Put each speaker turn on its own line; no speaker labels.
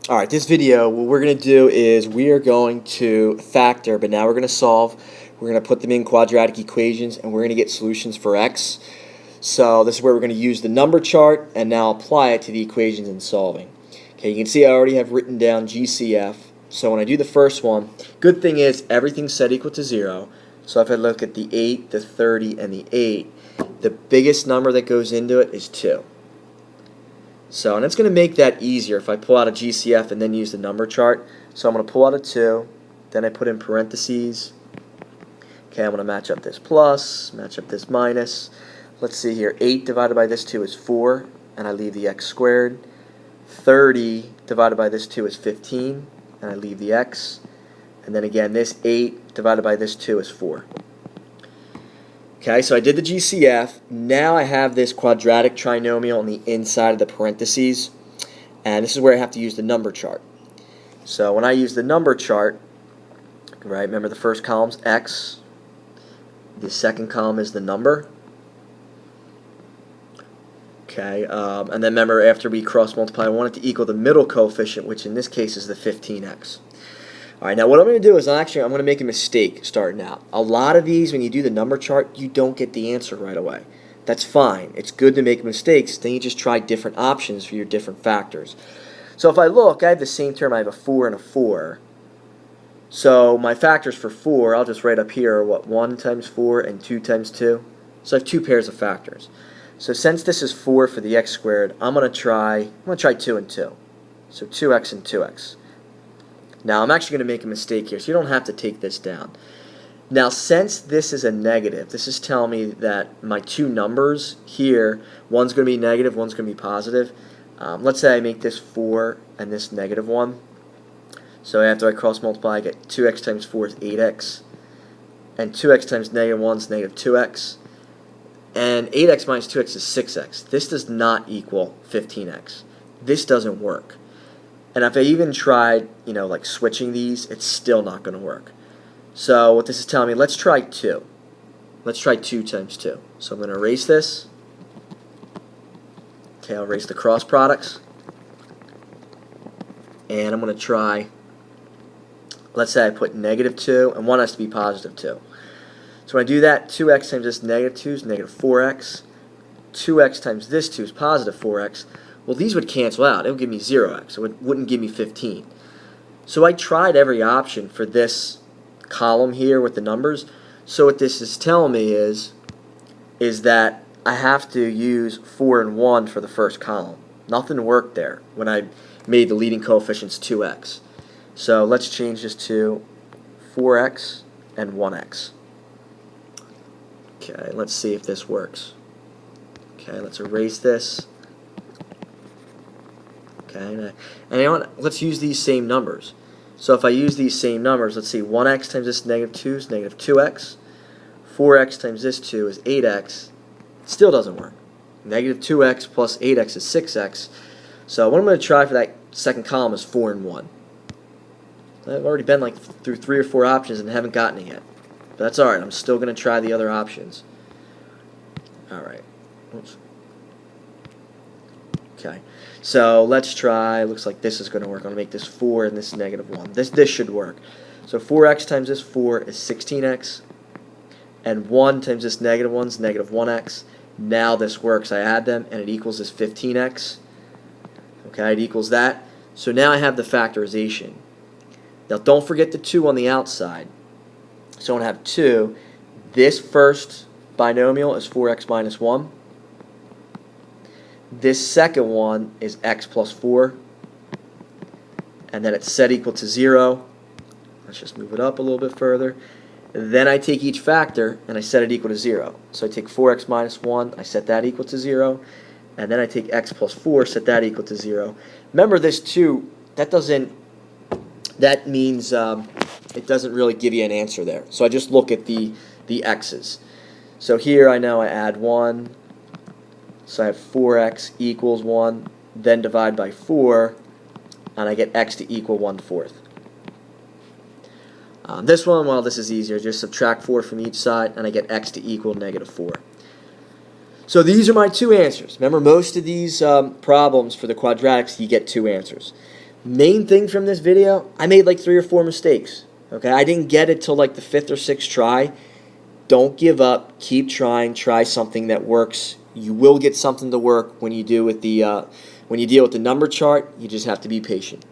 Alright, this video, what we're going to do is we are going to factor, but now we're going to solve. We're going to put them in quadratic equations, and we're going to get solutions for x. So this is where we're going to use the number chart and now apply it to the equations in solving. Okay, you can see I already have written down GCF. So when I do the first one, good thing is everything's set equal to 0. So if I look at the 8, the 30, and the 8, the biggest number that goes into it is 2. So, and it's going to make that easier if I pull out a GCF and then use the number chart. So I'm going to pull out a 2, then I put in parentheses. Okay, I'm going to match up this plus, match up this minus. Let's see here, 8 divided by this 2 is 4, and I leave the x squared. 30 divided by this 2 is 15, and I leave the x. And then again, this 8 divided by this 2 is 4. Okay, so I did the GCF. Now I have this quadratic trinomial on the inside of the parentheses, and this is where I have to use the number chart. So when I use the number chart, right, remember the first column's x, the second column is the number. Okay, and then remember after we cross multiply, I want it to equal the middle coefficient, which in this case is the 15x. Alright, now what I'm going to do is I'm going to make a mistake starting out. A lot of these, when you do the number chart, you don't get the answer right away. That's fine. It's good to make mistakes. Then you just try different options for your different factors. So if I look, I have the same term. I have a 4 and a 4. So my factors for 4, I'll just write up here are what, 1 times 4 and 2 times 2. So I have 2 pairs of factors. So since this is 4 for the x squared, I'm going to try 2 and 2. So 2x and 2x. Now, I'm actually going to make a mistake here, so you don't have to take this down. Now, since this is a negative, this is telling me that my two numbers here, one's going to be negative, one's going to be positive. Let's say I make this 4 and this negative 1. So after I cross multiply, I get 2x times 4 is 8x. And 2x times negative 1 is negative 2x. And 8x minus 2x is 6x. This does not equal 15x. This doesn't work. And if I even tried, like switching these, it's still not going to work. So what this is telling me, let's try 2. Let's try 2 times 2. So I'm going to erase this. Okay, I'll erase the cross products. And I'm going to try, let's say I put negative 2, and 1 has to be positive 2. So when I do that, 2x times this negative 2 is negative 4x. 2x times this 2 is positive 4x. Well, these would cancel out. It would give me 0x. It wouldn't give me 15. So I tried every option for this column here with the numbers. So what this is telling me is that I have to use 4 and 1 for the first column. Nothing worked there when I made the leading coefficients 2x. So let's change this to 4x and 1x. Okay, let's see if this works. Okay, let's erase this. Okay, and let's use these same numbers. So if I use these same numbers, let's see, 1x times this negative 2 is negative 2x. 4x times this 2 is 8x. It still doesn't work. Negative 2x plus 8x is 6x. So what I'm going to try for that second column is 4 and 1. I've already been through 3 or 4 options and haven't gotten it yet. But that's alright. I'm still going to try the other options. Alright. Oops. Okay, so let's try, looks like this is going to work. I'm going to make this 4 and this negative 1. This should work. So 4x times this 4 is 16x, and 1 times this negative 1 is negative 1x. Now this works. I add them, and it equals this 15x. Okay, it equals that. So now I have the factorization. Now don't forget the 2 on the outside. So I'm going to have 2. This first binomial is 4x minus 1. This second one is x plus 4, and then it's set equal to 0. Let's just move it up a little bit further. Then I take each factor and I set it equal to 0. So I take 4x minus 1, I set that equal to 0, and then I take x plus 4, set that equal to 0. Remember this 2, that means it doesn't really give you an answer there. So I just look at the x's. So here I know I add 1. So I have 4x equals 1, then divide by 4, and I get x to equal 1/4. This one, well, this is easier. Just subtract 4 from each side, and I get x to equal negative 4. So these are my two answers. Remember, most of these problems for the quadratics, you get two answers. Main thing from this video, I made like 3 or 4 mistakes. Okay, I didn't get it till like the 5th or 6th try. Don't give up. Keep trying. Try something that works. You will get something to work when you deal with the number chart. You just have to be patient.